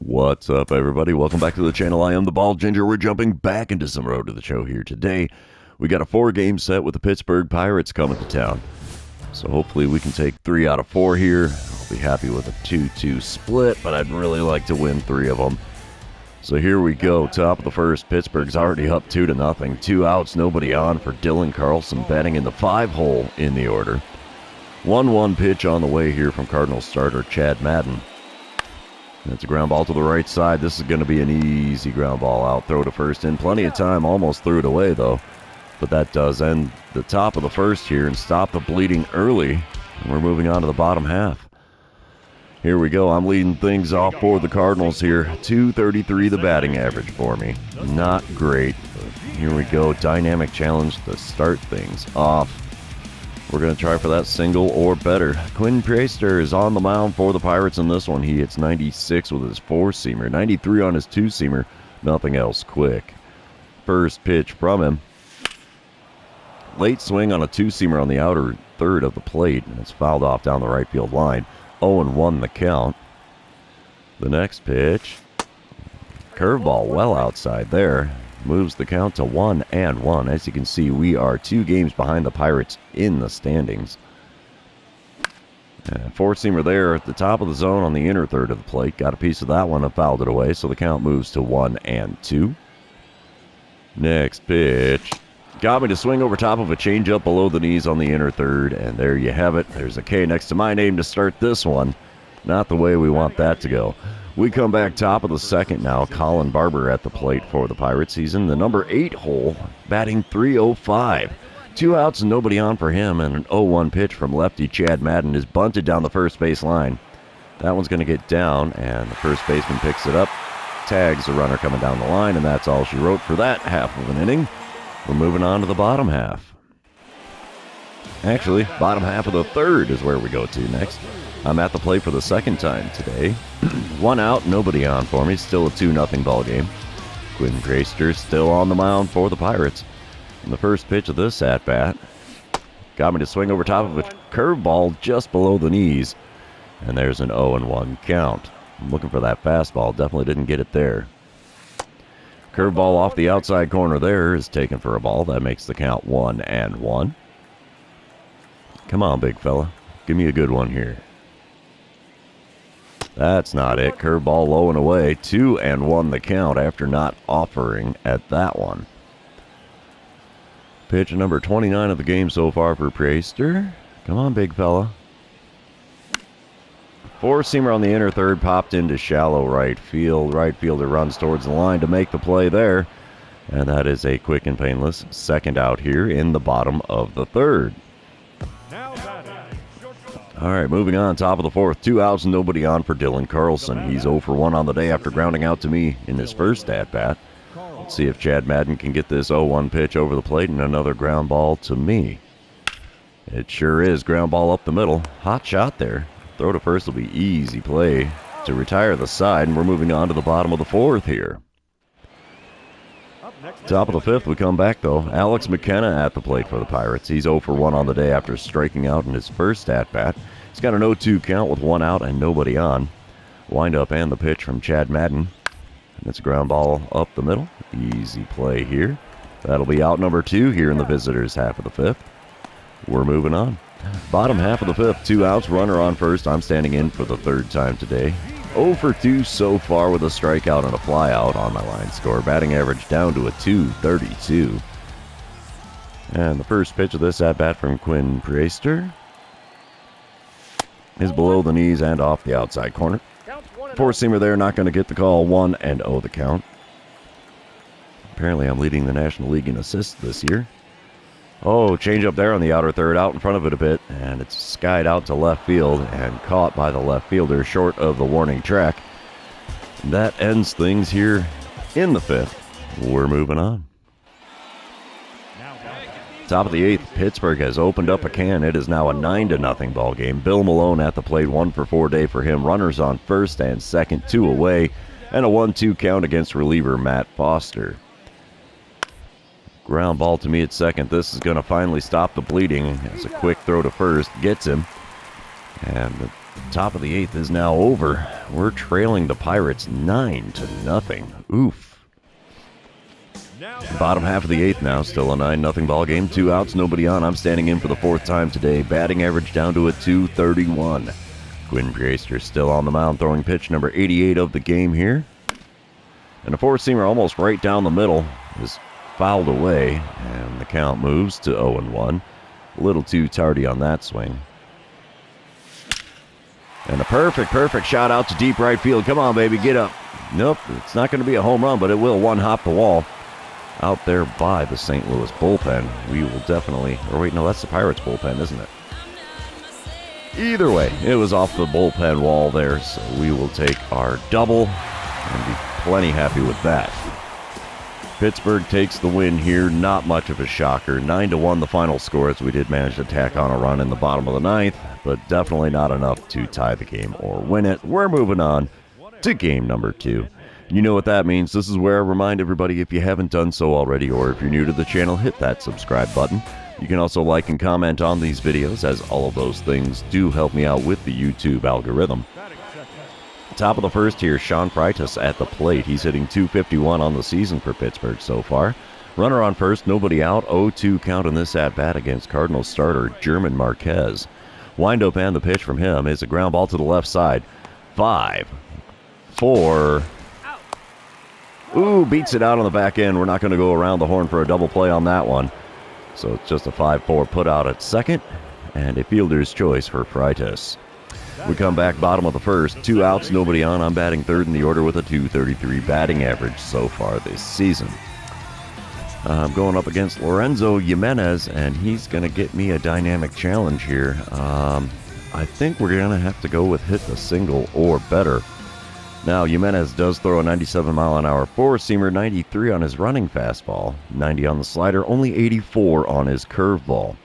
What's up, everybody? Welcome back to the channel. I am the Bald Ginger. We're jumping back into some Road to the Show here today. We got a 4-game set with the Pittsburgh Pirates coming to town. So hopefully we can take 3 out of 4 here. I'll be happy with a 2-2 split, but I'd really like to win 3 of them. So here we go. Top of the first. Pittsburgh's already up 2-0. 2 outs, nobody on for Dylan Carlson, batting in the 5-hole in the order. 1-1 pitch on the way here from Cardinals starter Chad Madden. That's a ground ball to the right side. This is going to be an easy ground ball out. Throw to first in plenty of time. Almost threw it away, though. But that does end the top of the first here and stop the bleeding early. And we're moving on to the bottom half. Here we go. I'm leading things off for the Cardinals here. 233 the batting average for me. Not great. But here we go. Dynamic challenge to start things off. We're going to try for that single or better. Quinn Priester is on the mound for the Pirates in this one. He hits 96 with his 4-seamer, 93 on his 2-seamer, nothing else quick. First pitch from him. Late swing on a 2-seamer on the outer third of the plate, and it's fouled off down the right field line. 0-1 the count. The next pitch. Curveball well outside there. Moves the count to 1-1. As you can see, we are 2 games behind the Pirates in the standings. 4-seamer there at the top of the zone on the inner third of the plate. Got a piece of that one and fouled it away, so the count moves to 1-2. Next pitch. Got me to swing over top of a changeup below the knees on the inner third, and there you have it. There's a K next to my name to start this one. Not the way we want that to go. We come back top of the second now. Colin Barber at the plate for the Pirates. He's in the number 8 hole, batting .305. 2 outs and nobody on for him, and an 0-1 pitch from lefty Chad Madden is bunted down the first base line. That one's going to get down, and the first baseman picks it up, tags the runner coming down the line, and that's all she wrote for that half of an inning. We're moving on to the bottom half. Actually, bottom half of the third is where we go to next. I'm at the plate for the second time today. 1 out, nobody on for me. Still a 2-0 ball game. Quinn Priester still on the mound for the Pirates. And the first pitch of this at-bat got me to swing over top of a curveball just below the knees. And there's an 0-1 count. I'm looking for that fastball. Definitely didn't get it there. Curveball off the outside corner there is taken for a ball. That makes the count 1-1. Come on, big fella. Give me a good one here. That's not it. Curveball low and away. 2-1 the count after not offering at that one. Pitch number 29 of the game so far for Priester. Come on, big fella. 4-seamer on the inner third popped into shallow right field. Right fielder runs towards the line to make the play there. And that is a quick and painless second out here in the bottom of the third. All right, moving on, top of the fourth. 2 outs and nobody on for Dylan Carlson. He's 0 for 1 on the day after grounding out to me in his first at-bat. Let's see if Chad Madden can get this 0-1 pitch over the plate and another ground ball to me. It sure is. Ground ball up the middle. Hot shot there. Throw to first will be easy play to retire the side, and we're moving on to the bottom of the fourth here. Top of the fifth, we come back, though. Alex McKenna at the plate for the Pirates. He's 0 for 1 on the day after striking out in his first at-bat. He's got an 0-2 count with 1 out and nobody on. Wind-up and the pitch from Chad Madden. And it's a ground ball up the middle. Easy play here. That'll be out number 2 here in the visitors' half of the fifth. We're moving on. Bottom half of the fifth, 2 outs, runner on first. I'm standing in for the third time today. 0 for 2 so far with a strikeout and a flyout on my line score. Batting average down to a .232. And the first pitch of this at-bat from Quinn Priester is below the knees and off the outside corner. 4-seamer there, not going to get the call. 1-0 the count. Apparently I'm leading the National League in assists this year. Oh, change up there on the outer third, out in front of it a bit, and it's skied out to left field and caught by the left fielder short of the warning track. That ends things here in the fifth. We're moving on. Top of the eighth, Pittsburgh has opened up a can. It is now a 9-0 ball game. Bill Malone at the plate, 1 for 4 day for him. Runners on first and second, 2 away, and a 1-2 count against reliever Matt Foster. Ground ball to me at second. This is going to finally stop the bleeding as a quick throw to first gets him. And the Top of the 8th is now over. We're trailing the Pirates 9-0. Oof. Bottom half of the 8th now, still a 9-0 ball game. 2 outs, nobody on. I'm standing in for the 4th time today. Batting average down to a .231. Quinn Priester still on the mound, throwing pitch number 88 of the game here. And a four-seamer almost right down the middle is fouled away, and the count moves to 0-1. A little too tardy on that swing. And a perfect shot out to deep right field. Come on, baby, get up. Nope, it's not going to be a home run, but it will one-hop the wall. Out there by the St. Louis bullpen. We will definitely... Or wait, no, that's the Pirates bullpen, isn't it? Either way, it was off the bullpen wall there, so we will take our double and be plenty happy with that. Pittsburgh takes the win here. Not much of a shocker. 9-1 the final score, as we did manage to tack on a run in the bottom of the 9th, but definitely not enough to tie the game or win it. We're moving on to game number 2. You know what that means. This is where I remind everybody, if you haven't done so already, or if you're new to the channel, hit that subscribe button. You can also like and comment on these videos, as all of those things do help me out with the YouTube algorithm. Top of the first here, Sean Freitas at the plate. He's hitting .251 on the season for Pittsburgh so far. Runner on first, nobody out. 0-2 count in this at-bat against Cardinals starter German Marquez. Wind-up and the pitch from him is a ground ball to the left side. 5, 4... Ooh, beats it out on the back end. We're not going to go around the horn for a double play on that one. So it's just a 5-4 put out at second, and a fielder's choice for Freitas. We come back bottom of the first. 2 outs, nobody on. I'm batting third in the order with a .233 batting average so far this season. I'm going up against Lorenzo Jimenez, and he's going to get me a dynamic challenge here. I think we're going to have to go with hit the single or better. Now, Jimenez does throw a 97-mile-an-hour four-seamer, 93 on his running fastball, 90 on the slider, only 84 on his curveball.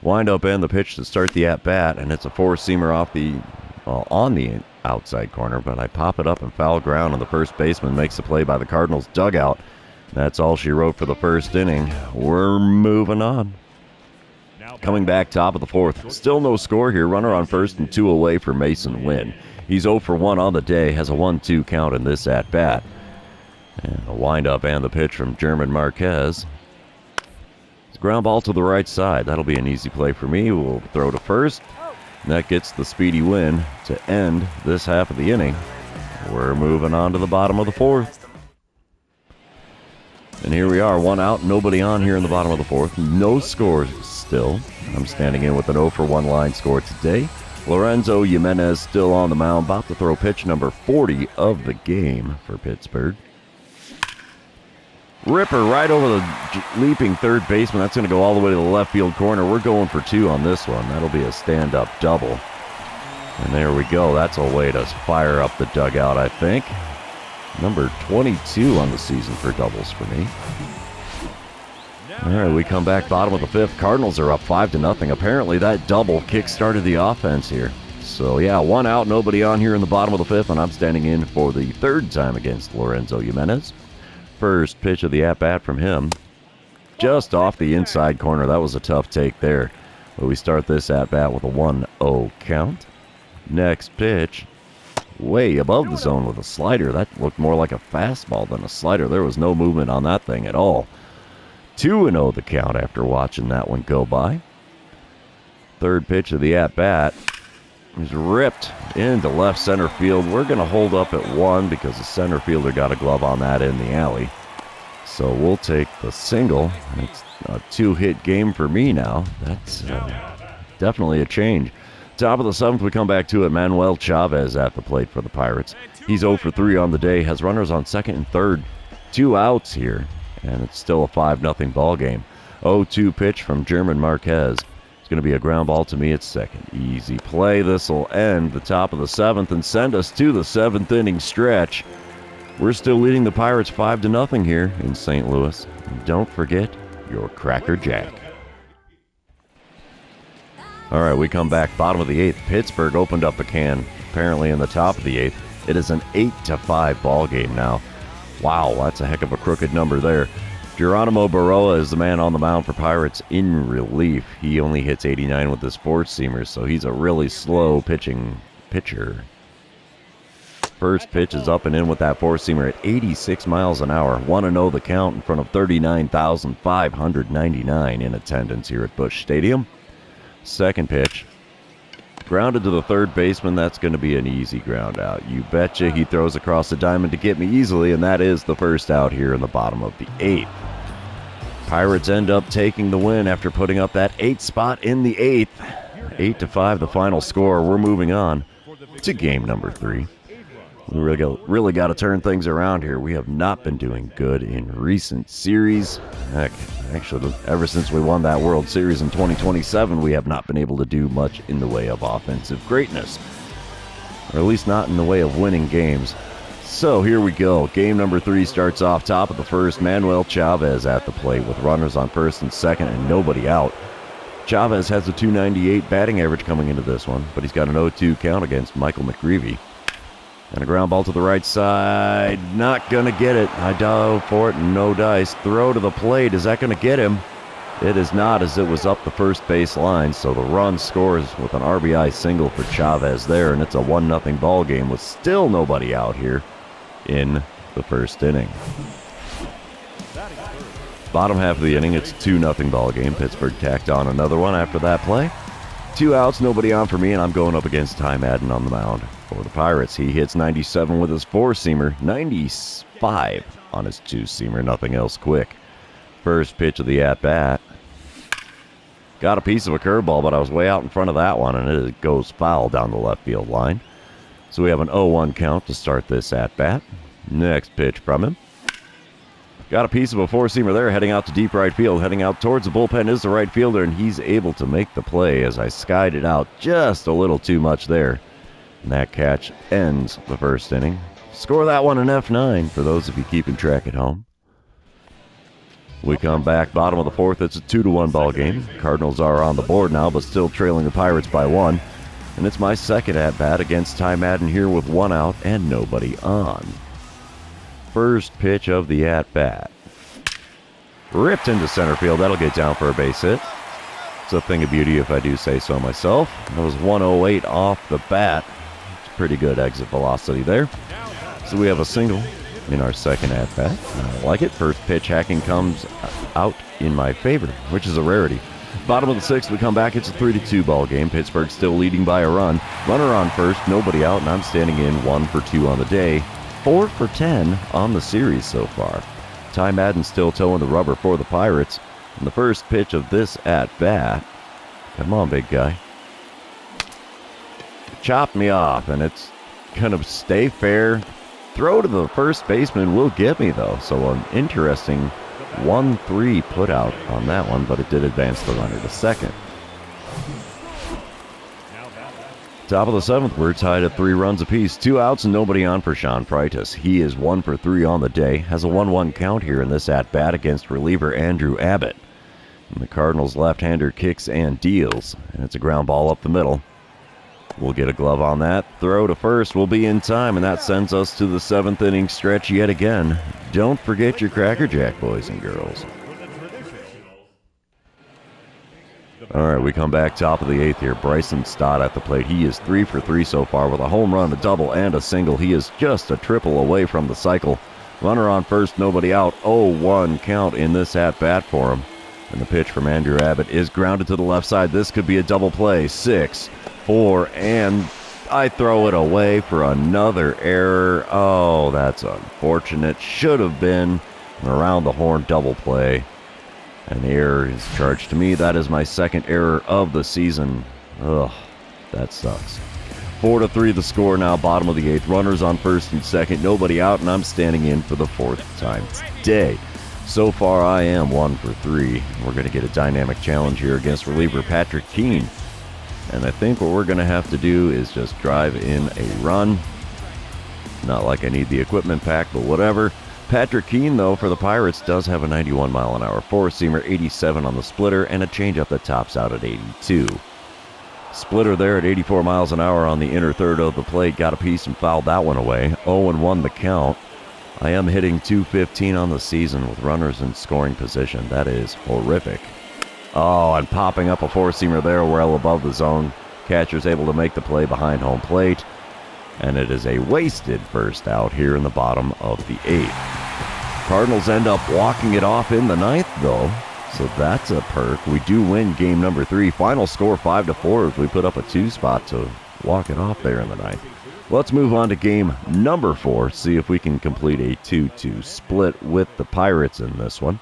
Wind up and the pitch to start the at-bat, and it's a four-seamer on the outside corner, but I pop it up and foul ground, and the first baseman makes the play by the Cardinals dugout. That's all she wrote for the first inning. We're moving on. Coming back top of the fourth. Still no score here. Runner on first and 2 away for Mason Wynn. He's 0 for 1 on the day, has a 1-2 count in this at-bat. And a wind-up and the pitch from German Marquez. It's a ground ball to the right side. That'll be an easy play for me. We'll throw to first. And that gets the speedy win to end this half of the inning. We're moving on to the bottom of the fourth. And here we are, 1 out, nobody on here in the bottom of the fourth. No scores still. I'm standing in with an 0 for 1 line score today. Lorenzo Jimenez still on the mound, about to throw pitch number 40 of the game for Pittsburgh. Ripper right over the leaping third baseman. That's going to go all the way to the left field corner. We're going for 2 on this one. That'll be a stand-up double. And there we go. That's a way to fire up the dugout, I think. Number 22 on the season for doubles for me. All right, we come back bottom of the fifth. Cardinals are up 5-0. Apparently that double kick-started the offense here. So, yeah, 1 out, nobody on here in the bottom of the fifth, and I'm standing in for the third time against Lorenzo Jimenez. First pitch of the at-bat from him. Just off the inside corner. That was a tough take there. But we start this at-bat with a 1-0 count. Next pitch, way above the zone with a slider. That looked more like a fastball than a slider. There was no movement on that thing at all. 2-0 the count after watching that one go by. Third pitch of the at-bat is ripped into left center field. We're going to hold up at 1 because the center fielder got a glove on that in the alley. So we'll take the single. It's a 2-hit game for me now. That's definitely a change. Top of the 7th, we come back to it. Manuel Chavez at the plate for the Pirates. He's 0 for 3 on the day, has runners on second and third. 2 outs here, and it's still a 5-0 ball game. 0-2 pitch from German Marquez. It's going to be a ground ball to me at second. Easy play. This will end the top of the 7th and send us to the 7th inning stretch. We're still leading the Pirates 5-0 here in St. Louis. And don't forget your Cracker Jack. All right, we come back bottom of the 8th. Pittsburgh opened up a can, apparently in the top of the 8th. It is an 8-5 ball game now. Wow, that's a heck of a crooked number there. Geronimo Baroa is the man on the mound for Pirates in relief. He only hits 89 with his four-seamers, so he's a really slow pitching pitcher. First pitch is up and in with that four-seamer at 86 miles an hour. 1-0 the count in front of 39,599 in attendance here at Busch Stadium. Second pitch. Grounded to the third baseman. That's going to be an easy ground out. You betcha. He throws across the diamond to get me easily, and that is the first out here in the bottom of the 8th. Pirates end up taking the win after putting up that 8th spot in the 8th. 8-5 the final score. We're moving on to game number 3. We really got to turn things around here. We have not been doing good in recent series. Heck, actually, ever since we won that World Series in 2027, we have not been able to do much in the way of offensive greatness. Or at least not in the way of winning games. So here we go. Game number 3 starts off top of the first. Manuel Chavez at the plate with runners on first and second and nobody out. Chavez has a .298 batting average coming into this one, but he's got an 0-2 count against Michael McGreevy. And a ground ball to the right side. Not going to get it. I dove for it. No dice. Throw to the plate. Is that going to get him? It is not, as it was up the first base line. So the run scores with an RBI single for Chavez there. And it's a 1-0 ball game with still nobody out here in the first inning. Bottom half of the inning, it's a 2-0 ball game. Pittsburgh tacked on another one after that play. 2 outs, nobody on for me, and I'm going up against Ty Madden on the mound for the Pirates. He hits 97 with his 4-seamer, 95 on his 2-seamer, nothing else quick. First pitch of the at-bat. Got a piece of a curveball, but I was way out in front of that one, and it goes foul down the left field line. So we have an 0-1 count to start this at-bat. Next pitch from him. Got a piece of a 4-seamer there, heading out to deep right field. Heading out towards the bullpen is the right fielder, and he's able to make the play as I skied it out just a little too much there. And that catch ends the first inning. Score that one an F9 for those of you keeping track at home. We come back, bottom of the 4th. It's a 2-1 ball game. Cardinals are on the board now, but still trailing the Pirates by 1. And it's my second at-bat against Ty Madden here with 1 out and nobody on. First pitch of the at-bat. Ripped into center field. That'll get down for a base hit. It's a thing of beauty if I do say so myself. That was 108 off the bat. It's pretty good exit velocity there. So we have a single in our second at-bat. I like it. First pitch hacking comes out in my favor, which is a rarity. Bottom of the 6th, we come back. It's a 3-2 ball game. Pittsburgh still leading by a run. Runner on first, nobody out, and I'm standing in 1 for 2 on the day. 4 for 10 on the series so far. Ty Madden still towing the rubber for the Pirates. And the first pitch of this at-bat. Come on, big guy. Chopped me off, and it's going to stay fair. Throw to the first baseman will get me, though. So an interesting 1-3 put out on that one, but it did advance the runner to second. Top of the 7th, we're tied at 3 runs apiece. 2 outs and nobody on for Sean Freitas. He is 1 for 3 on the day. Has a 1-1 count here in this at-bat against reliever Andrew Abbott. And the Cardinals left-hander kicks and deals. And it's a ground ball up the middle. We'll get a glove on that. Throw to first will be in time, and that sends us to the 7th inning stretch yet again. Don't forget your Cracker Jack, boys and girls. All right, we come back top of the 8th here. Bryson Stott at the plate. He is 3 for 3 so far with a home run, a double, and a single. He is just a triple away from the cycle. Runner on first, nobody out. 0-1 count in this at-bat for him. And the pitch from Andrew Abbott is grounded to the left side. This could be a double play. 6-4, and I throw it away for another error. Oh, that's unfortunate. Should have been an around the horn double play. And the error is charged to me. That is my second error of the season. Ugh, that sucks. 4-3 the score now, bottom of the 8th. Runners on first and second, nobody out, and I'm standing in for the 4th time today. So far, I am 1 for 3. We're going to get a dynamic challenge here against reliever Patrick Keene. And I think what we're going to have to do is just drive in a run. Not like I need the equipment pack, but whatever. Patrick Keene, though, for the Pirates, does have a 91-mile-an-hour 4-seamer, 87 on the splitter, and a changeup that tops out at 82. Splitter there at 84 miles an hour on the inner third of the plate. Got a piece and fouled that one away. 0-1 the count. I am hitting .215 on the season with runners in scoring position. That is horrific. Oh, and popping up a 4-seamer there well above the zone. Catcher's able to make the play behind home plate. And it is a wasted first out here in the bottom of the 8th. Cardinals end up walking it off in the 9th, though. So that's a perk. We do win game number 3. Final score 5-4 as we put up a 2 spot to walk it off there in the 9th. Let's move on to game number 4. See if we can complete a 2-2 split with the Pirates in this one.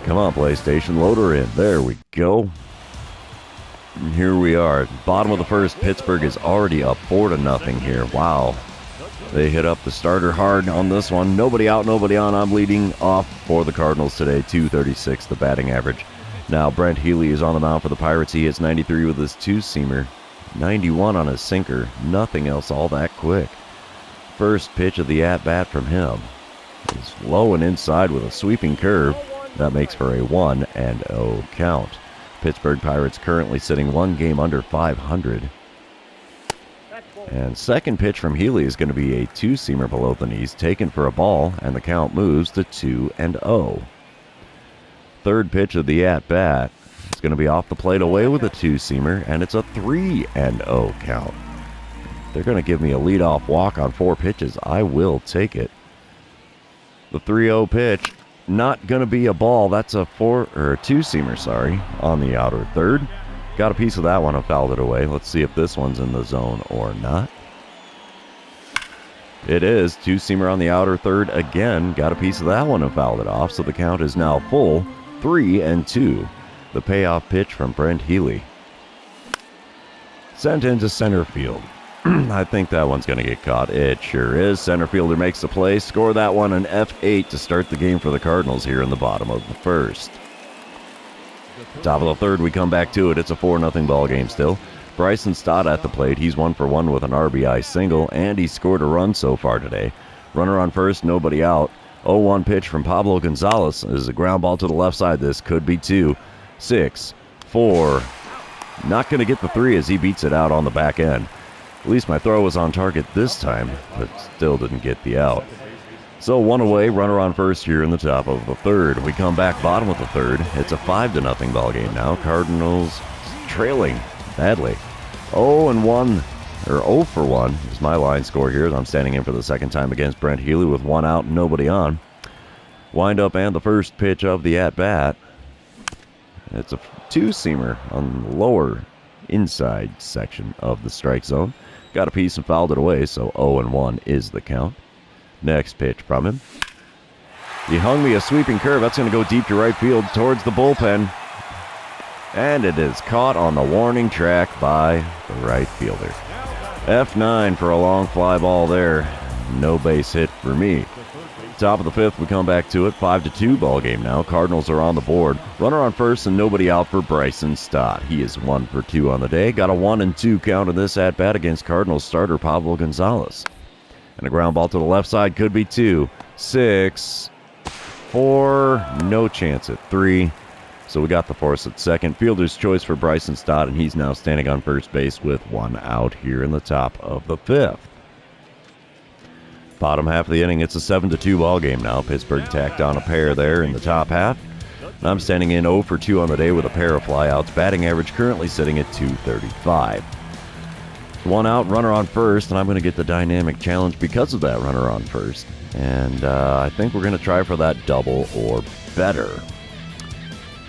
Come on, PlayStation, load her in. There we go. And here we are. Bottom of the 1st, Pittsburgh is already up 4-0 here. Wow. They hit up the starter hard on this one. Nobody out, nobody on. I'm leading off for the Cardinals today. 236, the batting average. Now, Brent Healy is on the mound for the Pirates. He hits 93 with his 2-seamer. 91 on his sinker. Nothing else all that quick. First pitch of the at-bat from him is low and inside with a sweeping curve. That makes for a 1-0 count. Pittsburgh Pirates currently sitting 1 game under 500. And second pitch from Healy is going to be a 2-seamer below the knees, taken for a ball, and the count moves to 2-0. Third pitch of the at-bat is going to be off the plate away with a 2-seamer, and it's a 3-0 count. They're going to give me a leadoff walk on 4 pitches. I will take it. The 3-0 pitch, not going to be a ball. That's a 2-seamer, on the outer third. Got a piece of that one. I fouled it away. Let's see if this one's in the zone or not. It is. 2-seamer on the outer third again. Got a piece of that one and fouled it off. So the count is now full. 3-2. The payoff pitch from Brent Healy. Sent into center field. I think that one's going to get caught. It sure is. Center fielder makes the play. Score that one an F8 to start the game for the Cardinals here in the bottom of the 1st. Top of the 3rd, we come back to it. It's a 4-0 ball game still. Bryson Stott at the plate. He's 1 for 1 with an RBI single, and he scored a run so far today. Runner on first, nobody out. 0-1 pitch from Pablo Gonzalez is a ground ball to the left side. This could be 2, 6, 4. Not going to get the 3 as he beats it out on the back end. At least my throw was on target this time, but still didn't get the out. So 1 away, runner on first here in the top of the 3rd. We come back bottom of the 3rd. It's a 5-0 ball game now. Cardinals trailing badly. 0-1, or 0 for 1 is my line score here as I'm standing in for the second time against Brent Healy with 1 out and nobody on. Wind up and the first pitch of the at-bat. It's a 2-seamer on the lower inside section of the strike zone. Got a piece and fouled it away, so 0-1 is the count. Next pitch from him. He hung me a sweeping curve. That's going to go deep to right field towards the bullpen. And it is caught on the warning track by the right fielder. F9 for a long fly ball there. No base hit for me. Top of the 5th, we come back to it. 5-2 ball game now. Cardinals are on the board. Runner on first and nobody out for Bryson Stott. He is 1 for 2 on the day. Got a 1-2 count in this at-bat against Cardinals starter Pablo Gonzalez. And a ground ball to the left side could be 2, 6, 4. No chance at 3. So we got the force at second. Fielder's choice for Bryson Stott, and he's now standing on first base with 1 out here in the top of the 5th. Bottom half of the inning, it's a 7-2 ball game now. Pittsburgh tacked on a pair there in the top half. And I'm standing in 0 for 2 on the day with a pair of flyouts. Batting average currently sitting at .235. 1 out, runner on first, and I'm going to get the dynamic challenge because of that runner on first. And I think we're going to try for that double or better.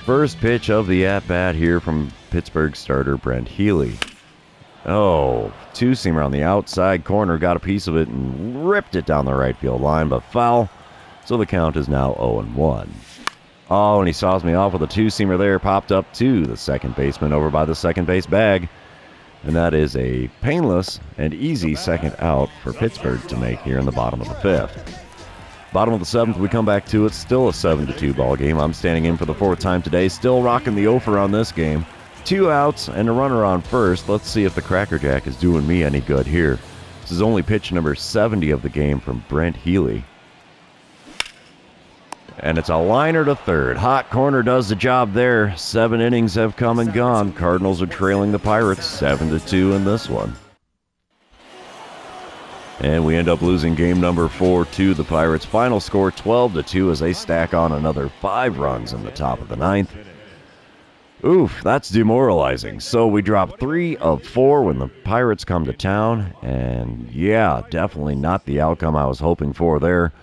First pitch of the at-bat here from Pittsburgh starter Brent Healy. Oh, 2-seamer on the outside corner, got a piece of it and ripped it down the right field line, but foul. So the count is now 0-1. Oh, and he saws me off with a 2-seamer there, popped up to the second baseman over by the second base bag. And that is a painless and easy second out for Pittsburgh to make here in the bottom of the 5th. Bottom of the 7th, we come back to it. Still a 7-2 ball game. I'm standing in for the 4th time today. Still rocking the over on this game. 2 outs and a runner on first. Let's see if the Cracker Jack is doing me any good here. This is only pitch number 70 of the game from Brent Healy. And it's a liner to third. Hot corner does the job there. 7 innings have come and gone. Cardinals are trailing the Pirates 7-2 in this one. And we end up losing game number 4 to the Pirates. Final score 12-2 as they stack on another 5 runs in the top of the 9th. Oof, that's demoralizing. So we dropped 3 of 4 when the Pirates come to town, and yeah, definitely not the outcome I was hoping for there.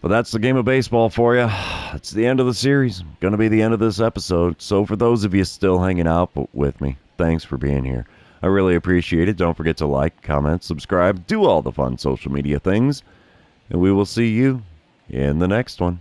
But that's the game of baseball for you. It's the end of the series. Going to be the end of this episode. So for those of you still hanging out with me, thanks for being here. I really appreciate it. Don't forget to like, comment, subscribe, do all the fun social media things. And we will see you in the next one.